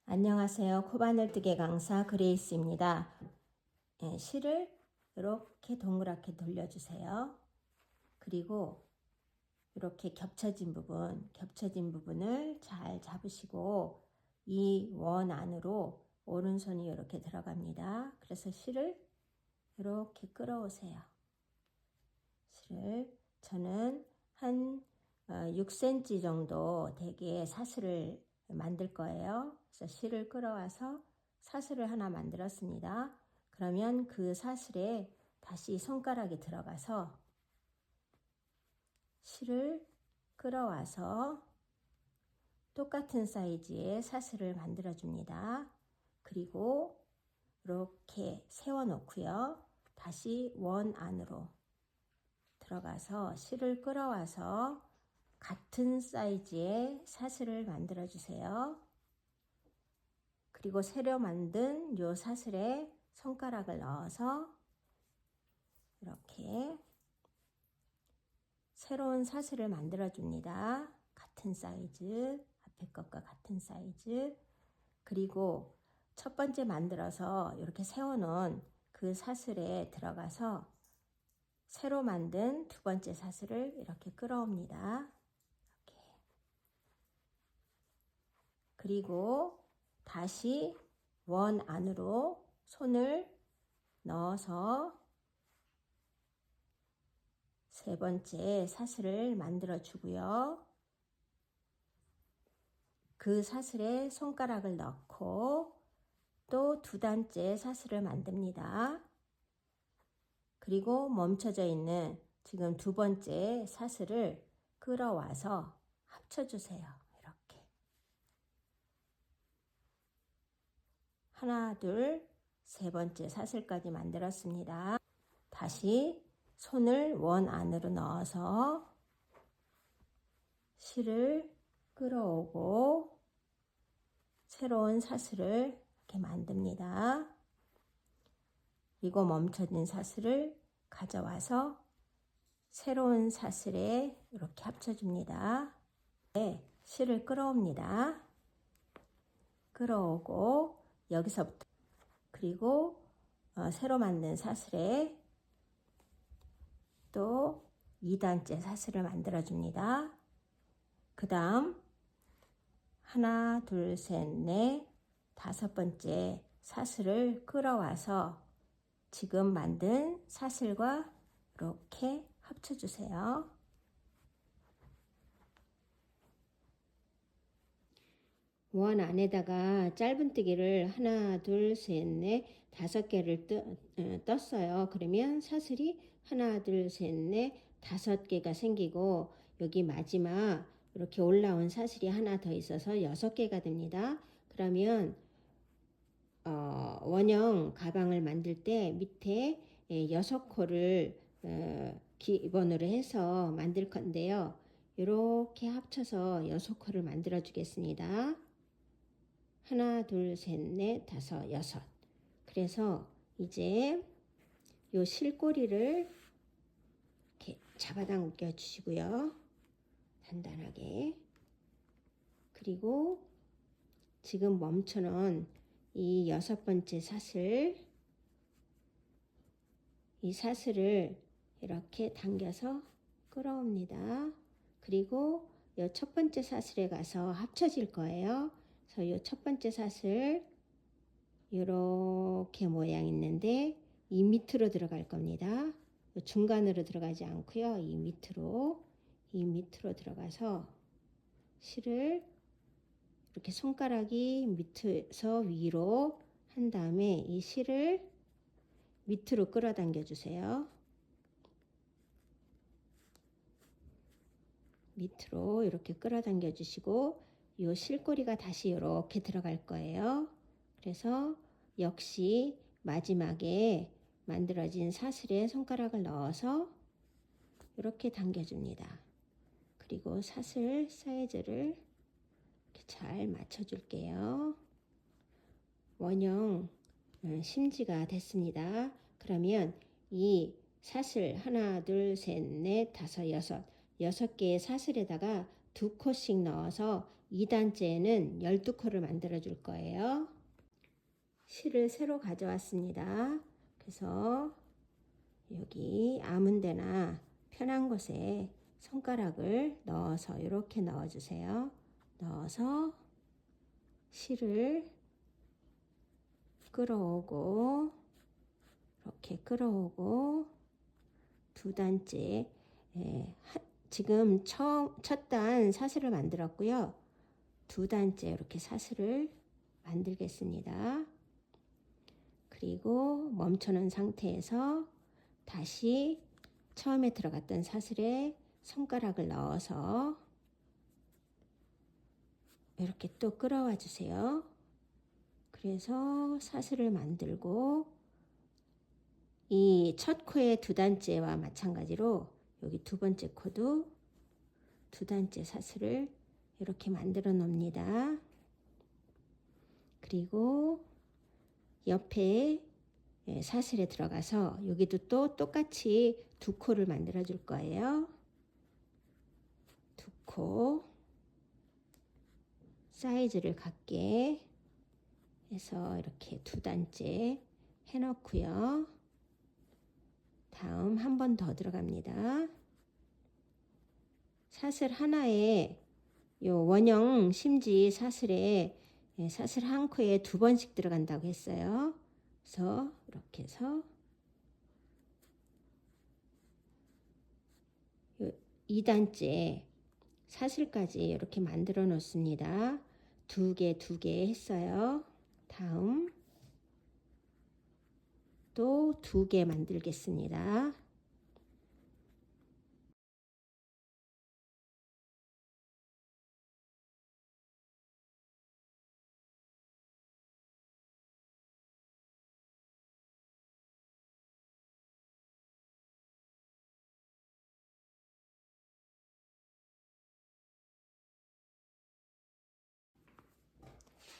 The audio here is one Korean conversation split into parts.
안녕하세요. 코바늘뜨기 강사 그레이스입니다. 실을 이렇게 동그랗게 돌려주세요. 그리고 이렇게 겹쳐진 부분을 잘 잡으시고 이 원 안으로 오른손이 이렇게 들어갑니다. 그래서 실을 이렇게 끌어오세요. 실을 저는 한 6cm 정도 되게 사슬을 만들 거예요. 그래서 실을 끌어와서 사슬을 하나 만들었습니다. 그러면 그 사슬에 다시 손가락이 들어가서 실을 끌어와서 똑같은 사이즈의 사슬을 만들어 줍니다. 그리고 이렇게 세워 놓고요. 다시 원 안으로 들어가서 실을 끌어와서 같은 사이즈의 사슬을 만들어 주세요. 그리고 새로 만든 요 사슬에 손가락을 넣어서 이렇게 새로운 사슬을 만들어 줍니다. 같은 사이즈, 앞에 것과 같은 사이즈. 그리고 첫 번째 만들어서 이렇게 세워 놓은 그 사슬에 들어가서 새로 만든 두 번째 사슬을 이렇게 끌어옵니다. 이렇게. 그리고 다시 원 안으로 손을 넣어서 세 번째 사슬을 만들어 주고요. 그 사슬에 손가락을 넣고 또 두 단째 사슬을 만듭니다. 그리고 멈춰져 있는 지금 두 번째 사슬을 끌어와서 합쳐주세요. 이렇게. 하나, 둘, 세 번째 사슬까지 만들었습니다. 다시 손을 원 안으로 넣어서 실을 끌어오고 새로운 사슬을 이렇게 만듭니다. 그리고 멈춰진 사슬을 가져와서 새로운 사슬에 이렇게 합쳐줍니다. 네, 실을 끌어옵니다. 끌어오고 여기서부터 그리고 새로 만든 사슬에 또 2단째 사슬을 만들어 줍니다. 그 다음 하나, 둘, 셋, 넷, 다섯 번째 사슬을 끌어와서 지금 만든 사슬과 이렇게 합쳐주세요. 원 안에다가 짧은뜨기를 하나, 둘, 셋, 넷, 다섯 개를 떴어요. 그러면 사슬이 하나, 둘, 셋, 넷, 다섯 개가 생기고 여기 마지막 이렇게 올라온 사슬이 하나 더 있어서 여섯 개가 됩니다. 그러면 원형 가방을 만들 때 밑에 6코를 기본으로 해서 만들 건데요. 이렇게 합쳐서 6코를 만들어 주겠습니다. 하나, 둘, 셋, 넷, 다섯, 여섯. 그래서 이제 요 실꼬리를 이렇게 잡아당겨 주시고요. 단단하게. 그리고 지금 멈춰놓은 이 여섯 번째 사슬, 이 사슬을 이렇게 당겨서 끌어옵니다. 그리고 이 첫 번째 사슬에 가서 합쳐질 거예요. 그래서 이 첫 번째 사슬 이렇게 모양 있는데 이 밑으로 들어갈 겁니다. 중간으로 들어가지 않고요. 이 밑으로 들어가서 실을 이렇게 손가락이 밑에서 위로 한 다음에 이 실을 밑으로 끌어당겨 주세요. 밑으로 이렇게 끌어당겨 주시고 이 실꼬리가 다시 이렇게 들어갈 거예요. 그래서 역시 마지막에 만들어진 사슬에 손가락을 넣어서 이렇게 당겨줍니다. 그리고 사슬 사이즈를 이렇게 잘 맞춰줄게요. 원형 심지가 됐습니다. 그러면 이 사슬 하나, 둘, 셋, 넷, 다섯, 여섯 개의 사슬에다가 2코씩 넣어서 2단째에는 12코를 만들어 줄 거예요. 실을 새로 가져왔습니다. 그래서 여기 아무 데나 편한 곳에 손가락을 넣어서 이렇게 넣어주세요. 넣어서 실을 끌어오고 이렇게 끌어오고 2단째 지금 첫 단 사슬을 만들었고요. 2단째 이렇게 사슬을 만들겠습니다. 그리고 멈춰놓은 상태에서 다시 처음에 들어갔던 사슬에 손가락을 넣어서 이렇게 또 끌어와 주세요. 그래서 사슬을 만들고 이 첫 코의 2단째와 마찬가지로 여기 2번째 코도 2단째 사슬을 이렇게 만들어 놓습니다. 그리고 옆에 사슬에 들어가서 여기도 또 똑같이 2코를 만들어 줄 거예요. 2코 사이즈를 같게 해서 이렇게 2단째 해 놓고요. 다음 한 번 더 들어갑니다. 사슬 하나에 요 원형 심지 사슬에 사슬 한 코에 2번씩 들어간다고 했어요. 그래서 이렇게 해서 2단째 사슬까지 이렇게 만들어 놓습니다. 2개 했어요. 다음 또 2개 만들겠습니다.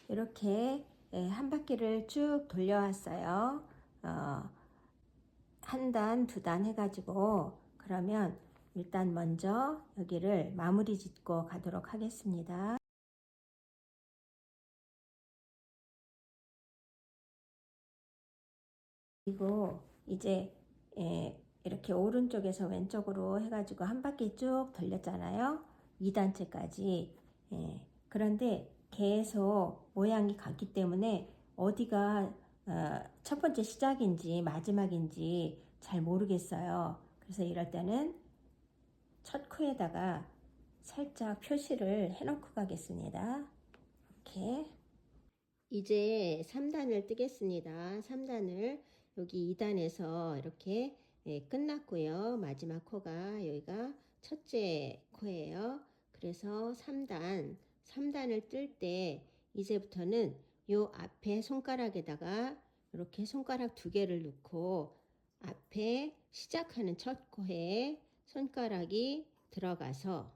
이렇게 한 바퀴를 쭉 돌려왔어요. 한 단, 2단 해가지고 그러면 일단 먼저 여기를 마무리 짓고 가도록 하겠습니다. 그리고 이제 이렇게 오른쪽에서 왼쪽으로 해가지고 한 바퀴 쭉 돌렸잖아요. 2단째까지. 그런데 계속 모양이 같기 때문에 어디가 첫 번째 시작인지 마지막인지 잘 모르겠어요. 그래서 이럴 때는 첫 코에다가 살짝 표시를 해놓고 가겠습니다. 이렇게. 이제 3단을 뜨겠습니다. 3단을 여기 2단에서 이렇게 끝났고요. 마지막 코가 여기가 첫째 코예요. 그래서 3단을 뜰 때 이제부터는 요 앞에 손가락에다가 이렇게 손가락 2개를 넣고 앞에 시작하는 첫 코에 손가락이 들어가서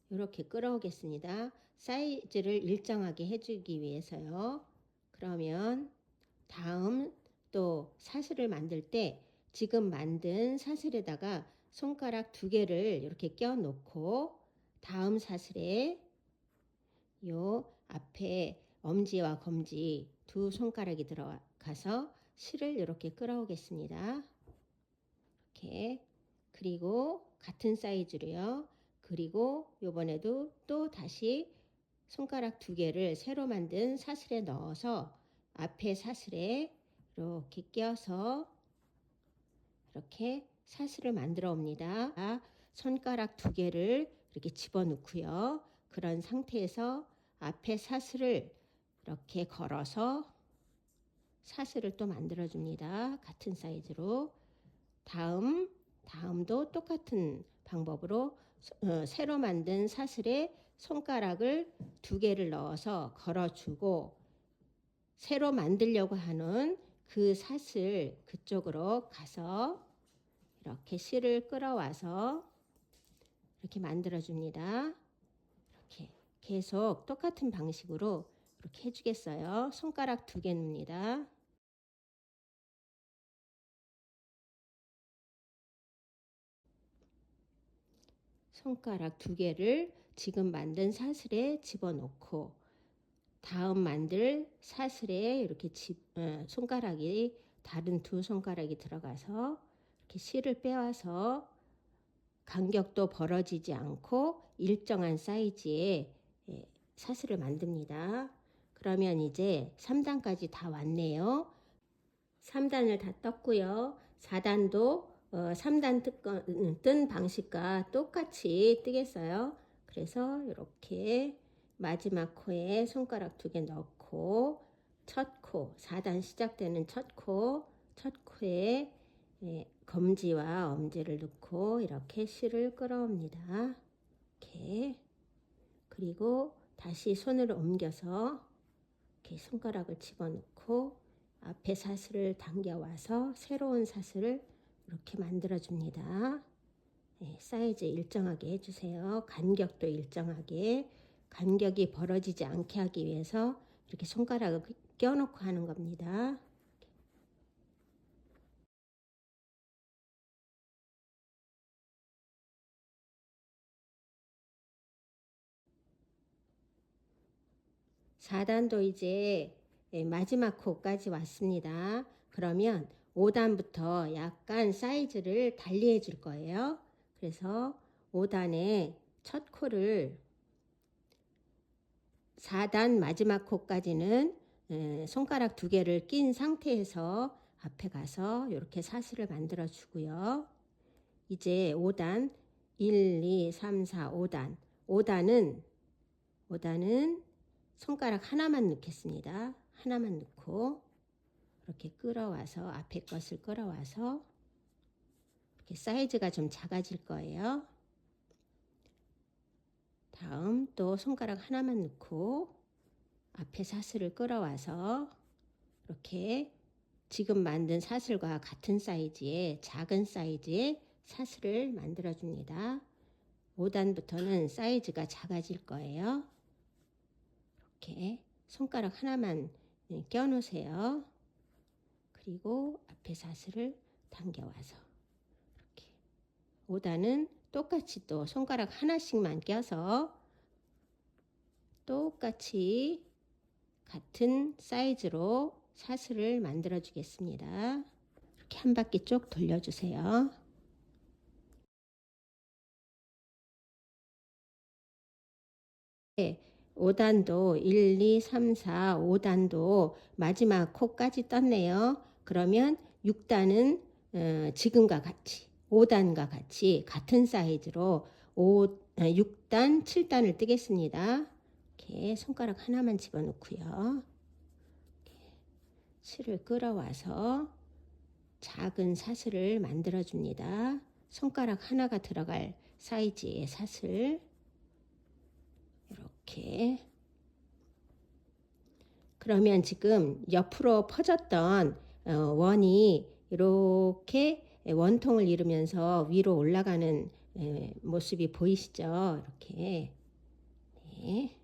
이렇게 끌어오겠습니다. 사이즈를 일정하게 해주기 위해서요. 그러면 다음 또 사슬을 만들 때 지금 만든 사슬에다가 손가락 2개를 이렇게 껴 놓고 다음 사슬에 요 앞에 엄지와 검지 2 손가락이 들어가서 실을 이렇게 끌어오겠습니다. 이렇게. 그리고 같은 사이즈로요. 그리고 요번에도 또 다시 손가락 2개를 새로 만든 사슬에 넣어서 앞에 사슬에 이렇게 껴서 이렇게 사슬을 만들어 옵니다. 손가락 2개를 이렇게 집어넣고요. 그런 상태에서 앞에 사슬을 이렇게 걸어서 사슬을 또 만들어 줍니다. 같은 사이즈로. 다음도 똑같은 방법으로 새로 만든 사슬에 손가락을 2개를 넣어서 걸어주고 새로 만들려고 하는 그 사슬 그쪽으로 가서 이렇게 실을 끌어와서 이렇게 만들어 줍니다. 이렇게 계속 똑같은 방식으로 이렇게 해주겠어요. 손가락 2개 넣습니다. 손가락 2개를 지금 만든 사슬에 집어넣고 다음 만들 사슬에 이렇게 손가락이 다른 2 손가락이 들어가서 이렇게 실을 빼와서 간격도 벌어지지 않고 일정한 사이즈의 사슬을 만듭니다. 그러면 이제 3단까지 다 왔네요. 3단을 다 떴고요. 4단도 3단 뜬 방식과 똑같이 뜨겠어요. 그래서 이렇게 마지막 코에 손가락 2개 넣고 첫 코, 4단 시작되는 첫 코에 검지와 엄지를 넣고 이렇게 실을 끌어옵니다. 이렇게. 그리고 다시 손을 옮겨서 이렇게 손가락을 집어넣고 앞에 사슬을 당겨와서 새로운 사슬을 이렇게 만들어 줍니다. 사이즈 일정하게 해주세요. 간격도 일정하게. 간격이 벌어지지 않게 하기 위해서 이렇게 손가락을 껴놓고 하는 겁니다. (4단도) 이제 마지막 코까지 왔습니다. 그러면 5단부터 약간 사이즈를 달리 해줄 거예요. 그래서 5단의 첫 코를 4단 마지막 코까지는 손가락 2개를 낀 상태에서 앞에 가서 이렇게 사슬을 만들어 주고요. 이제 5단 1, 2, 3, 4, 5단 5단은 손가락 하나만 넣겠습니다. 하나만 넣고 이렇게 끌어와서 앞에 것을 끌어와서 이렇게 사이즈가 좀 작아질 거예요. 다음 또 손가락 하나만 넣고 앞에 사슬을 끌어와서 이렇게 지금 만든 사슬과 같은 사이즈의 작은 사이즈의 사슬을 만들어 줍니다. 5단부터는 사이즈가 작아질 거예요. 이렇게 손가락 하나만 껴 놓으세요. 그리고 앞에 사슬을 당겨와서 이렇게 5단은 똑같이 또 손가락 하나씩만 껴서 똑같이 같은 사이즈로 사슬을 만들어 주겠습니다. 이렇게 한 바퀴 쭉 돌려주세요. 네, 5단도 1, 2, 3, 4, 5단도 마지막 코까지 떴네요. 그러면 6단은 지금과 같이 5단과 같이 같은 사이즈로 6단, 7단을 뜨겠습니다. 이렇게 손가락 하나만 집어넣고요. 실을 끌어와서 작은 사슬을 만들어 줍니다. 손가락 하나가 들어갈 사이즈의 사슬 이렇게. 그러면 지금 옆으로 퍼졌던 원이 이렇게 원통을 이루면서 위로 올라가는 모습이 보이시죠? 이렇게. 네.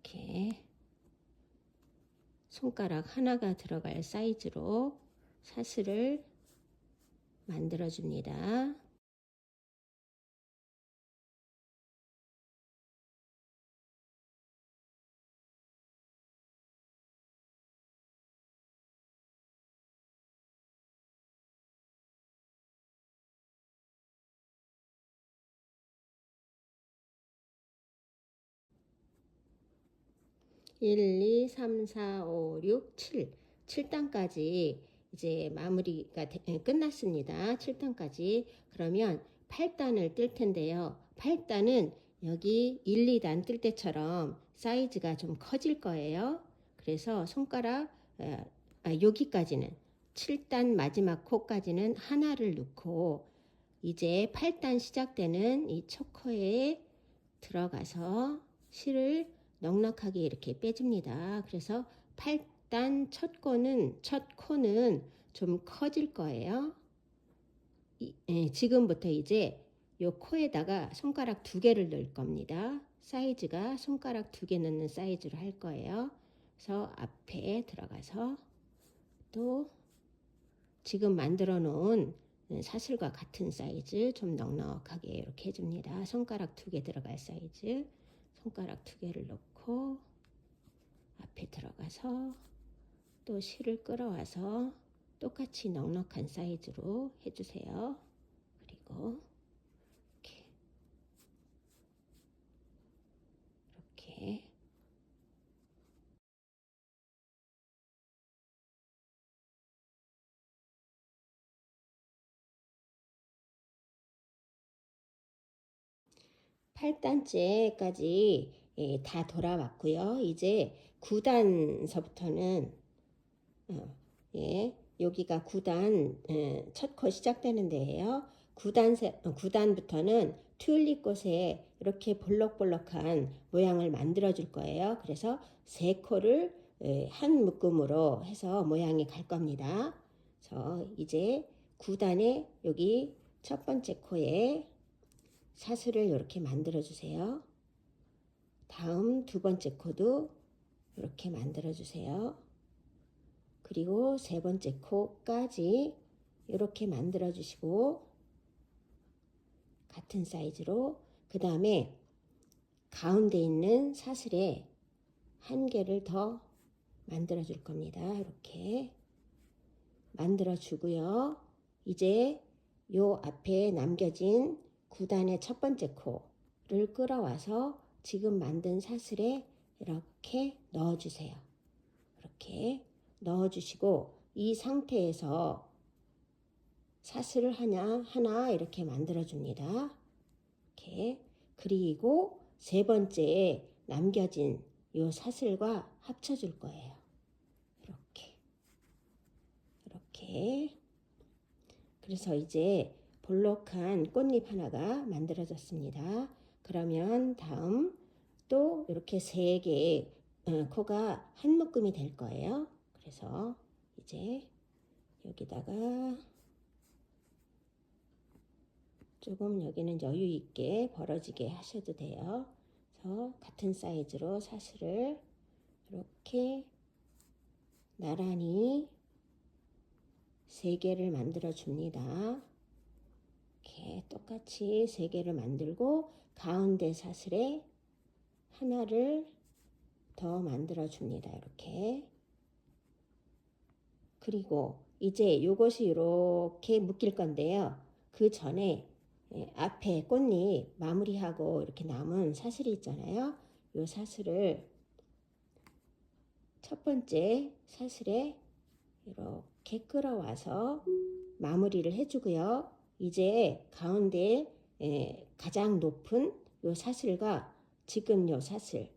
이렇게 손가락 하나가 들어갈 사이즈로 사슬을 만들어 줍니다. (1, 2, 3, 4, 5, 6, 7) 7단까지 이제 마무리가 끝났습니다. 7단까지. 그러면 8단을 뜰 텐데요. 8단은 여기 1, 2단 뜰 때처럼 사이즈가 좀 커질 거예요. 그래서 손가락 여기까지는 7단 마지막 코까지는 하나를 넣고 이제 8단 시작되는 이 초코에 들어가서 실을 넉넉하게 이렇게 빼줍니다. 그래서 8단 첫 코는 좀 커질 거예요. 지금부터 이제 요 코에다가 손가락 2개를 넣을 겁니다. 사이즈가 손가락 2개 넣는 사이즈로 할 거예요. 그래서 앞에 들어가서 또 지금 만들어 놓은 사슬과 같은 사이즈 좀 넉넉하게 이렇게 해줍니다. 손가락 2개 들어갈 사이즈 손가락 2개를 넣고 앞에 들어가서 또 실을 끌어와서 똑같이 넉넉한 사이즈로 해주세요. 그리고 이렇게 (8단째까지) 다 돌아왔고요. 이제 9단서부터는 여기가 9단 첫 코 시작되는 데예요. 9단부터는 튤립 꽃에 이렇게 볼록볼록한 모양을 만들어 줄 거예요. 그래서 3코를 한 묶음으로 해서 모양이 갈 겁니다. 그래서 이제 9단에 여기 첫 번째 코에 사슬을 이렇게 만들어 주세요. 다음 두 번째 코도 이렇게 만들어 주세요. 그리고 세 번째 코까지 이렇게 만들어 주시고 같은 사이즈로 그 다음에 가운데 있는 사슬에 한 개를 더 만들어 줄 겁니다. 이렇게 만들어 주고요. 이제 요 앞에 남겨진 9단의 첫 번째 코를 끌어와서 지금 만든 사슬에 이렇게 넣어 주세요. 이렇게 넣어 주시고 이 상태에서 사슬을 하나 이렇게 만들어 줍니다. 이렇게 그리고 세 번째에 남겨진 요 사슬과 합쳐 줄 거예요. 이렇게 그래서 이제 볼록한 꽃잎 하나가 만들어졌습니다. 그러면 다음 또 이렇게 3개의 코가 한 묶음이 될 거예요. 그래서 이제 여기다가 조금 여기는 여유 있게 벌어지게 하셔도 돼요. 그래서 같은 사이즈로 사슬을 이렇게 나란히 3개를 만들어 줍니다. 이렇게 똑같이 3개를 만들고 가운데 사슬에 하나를 더 만들어 줍니다. 이렇게 그리고 이제 이것이 이렇게 묶일 건데요. 그 전에 앞에 꽃잎 마무리하고 이렇게 남은 사슬이 있잖아요. 이 사슬을 첫 번째 사슬에 이렇게 끌어와서 마무리를 해주고요. 이제 가운데 가장 높은 요 사슬과 지금 요 사슬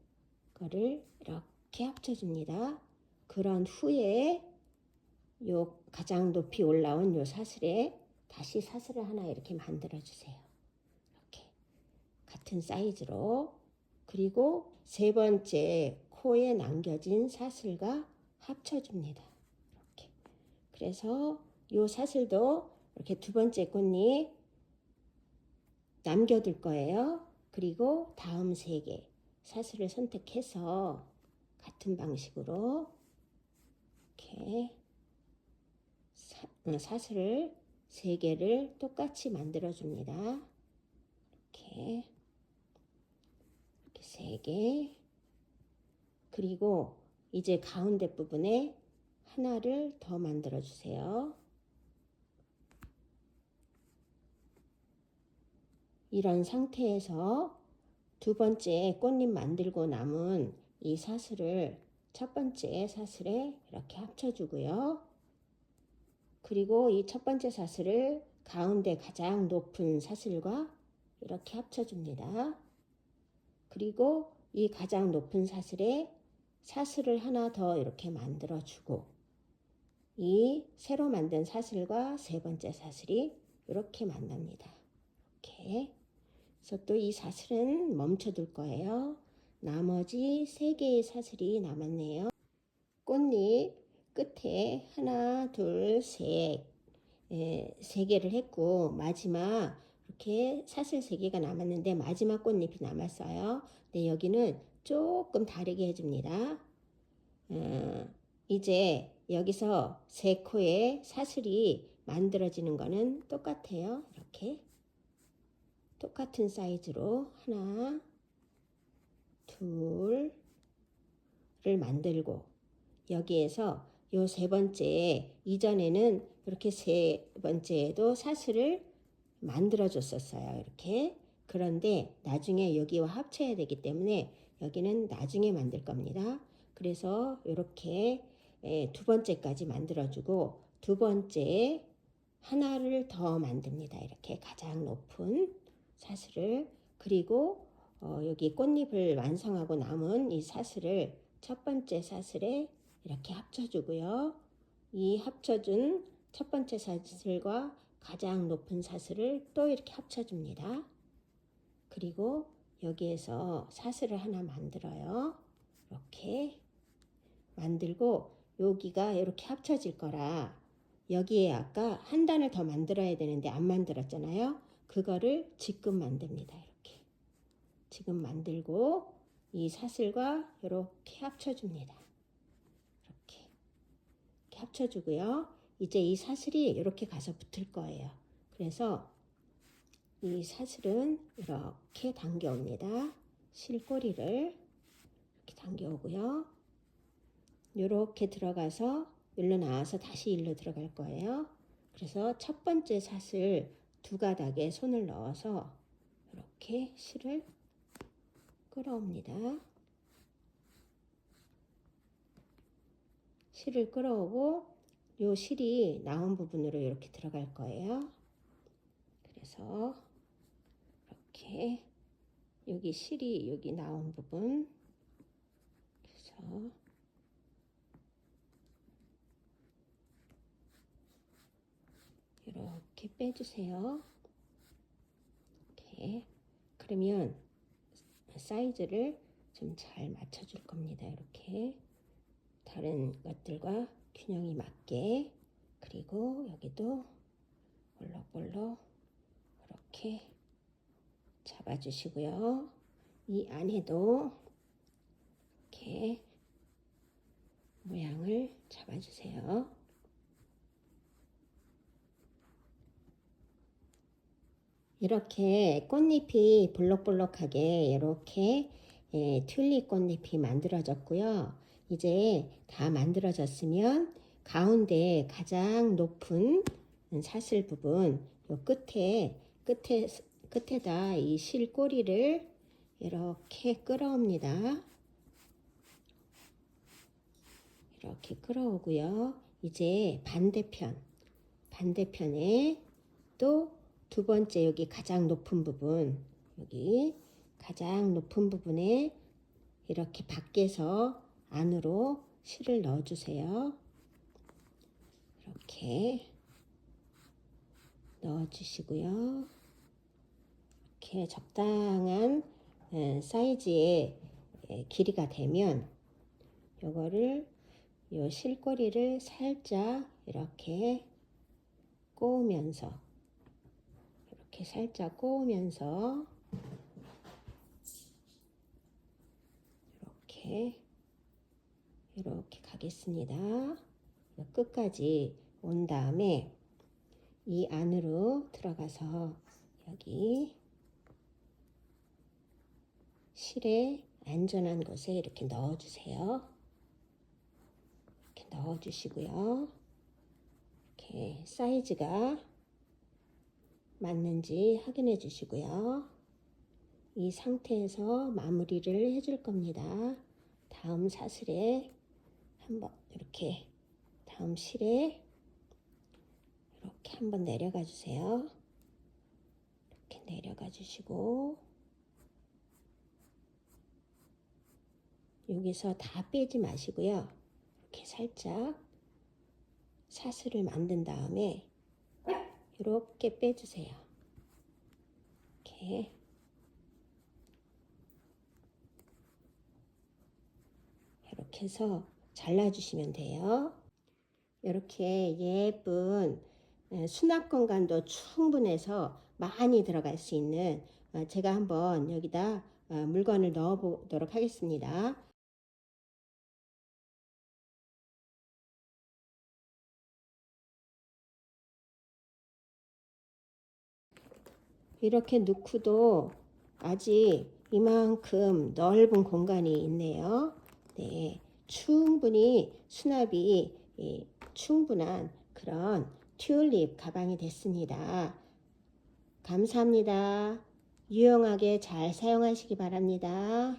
거를 이렇게 합쳐줍니다. 그런 후에 요 가장 높이 올라온 요 사슬에 다시 사슬을 하나 이렇게 만들어 주세요. 이렇게 같은 사이즈로 그리고 세 번째 코에 남겨진 사슬과 합쳐줍니다. 이렇게 그래서 요 사슬도 이렇게 두 번째 꽃잎 남겨둘 거예요. 그리고 다음 3개 사슬을 선택해서 같은 방식으로 이렇게 사슬을 3개를 똑같이 만들어 줍니다. 이렇게 3개 그리고 이제 가운데 부분에 하나를 더 만들어 주세요. 이런 상태에서 두 번째 꽃잎 만들고 남은 이 사슬을 첫 번째 사슬에 이렇게 합쳐주고요. 그리고 이 첫 번째 사슬을 가운데 가장 높은 사슬과 이렇게 합쳐줍니다. 그리고 이 가장 높은 사슬에 사슬을 하나 더 이렇게 만들어주고 이 새로 만든 사슬과 세 번째 사슬이 이렇게 만납니다. 이렇게 그래서 또 이 사슬은 멈춰둘 거예요. 나머지 3개의 사슬이 남았네요. 꽃잎 끝에 하나, 둘, 셋, 3개를 했고 마지막 이렇게 사슬 3개가 남았는데 마지막 꽃잎이 남았어요. 근데 여기는 조금 다르게 해줍니다. 이제 여기서 세 코에 사슬이 만들어지는 거는 똑같아요. 이렇게 똑같은 사이즈로 하나, 둘을 만들고 여기에서 요 세 번째 이전에는 이렇게 세 번째에도 사슬을 만들어 줬었어요. 이렇게. 그런데 나중에 여기와 합쳐야 되기 때문에 여기는 나중에 만들 겁니다. 그래서 이렇게 두 번째까지 만들어 주고 두 번째에 하나를 더 만듭니다. 이렇게 가장 높은 사슬을. 그리고 여기 꽃잎을 완성하고 남은 이 사슬을 첫 번째 사슬에 이렇게 합쳐주고요. 이 합쳐준 첫 번째 사슬과 가장 높은 사슬을 또 이렇게 합쳐줍니다. 그리고 여기에서 사슬을 하나 만들어요. 이렇게 만들고 여기가 이렇게 합쳐질 거라 여기에 아까 한 단을 더 만들어야 되는데 안 만들었잖아요. 그거를 지금 만듭니다. 이렇게 지금 만들고 이 사슬과 이렇게 합쳐줍니다. 이렇게 합쳐주고요. 이제 이 사슬이 이렇게 가서 붙을 거예요. 그래서 이 사슬은 이렇게 당겨옵니다. 실꼬리를 이렇게 당겨오고요. 이렇게 들어가서 일로 나와서 다시 일로 들어갈 거예요. 그래서 첫 번째 사슬 두 가닥에 손을 넣어서 이렇게 실을 끌어옵니다. 실을 끌어오고 요 실이 나온 부분으로 이렇게 들어갈 거예요. 그래서 이렇게 여기 실이 여기 나온 부분 그래서 이렇게 빼주세요. 이렇게 그러면 사이즈를 좀 잘 맞춰줄 겁니다. 이렇게 다른 것들과 균형이 맞게 그리고 여기도 볼록볼록 이렇게 잡아주시고요. 이 안에도 이렇게 모양을 잡아주세요. 이렇게 꽃잎이 볼록볼록하게 이렇게 튤립 꽃잎이 만들어졌고요. 이제 다 만들어졌으면 가운데 가장 높은 사슬 부분 요 끝에다 이 실꼬리를 이렇게 끌어옵니다. 이렇게 끌어오고요. 이제 반대편에 또 두 번째 여기 가장 높은 부분 여기 가장 높은 부분에 이렇게 밖에서 안으로 실을 넣어 주세요. 이렇게 넣어 주시고요. 이렇게 적당한 사이즈의 길이가 되면 요거를 요 실꼬리를 살짝 이렇게 꼬우면서 이렇게 살짝 꼬우면서 이렇게 가겠습니다. 끝까지 온 다음에 이 안으로 들어가서 여기 실에 안전한 곳에 이렇게 넣어주세요. 이렇게 넣어주시고요. 이렇게 사이즈가 맞는지 확인해 주시고요. 이 상태에서 마무리를 해줄 겁니다. 다음 사슬에 한번 이렇게 다음 실에 이렇게 한번 내려가 주세요. 이렇게 내려가 주시고 여기서 다 빼지 마시고요. 이렇게 살짝 사슬을 만든 다음에 이렇게 빼주세요. 이렇게 해서 잘라주시면 돼요. 이렇게 예쁜 수납 공간도 충분해서 많이 들어갈 수 있는 제가 한번 여기다 물건을 넣어 보도록 하겠습니다. 이렇게 넣고도 아직 이만큼 넓은 공간이 있네요. 네, 충분히 수납이 충분한 그런 튤립 가방이 됐습니다. 감사합니다. 유용하게 잘 사용하시기 바랍니다.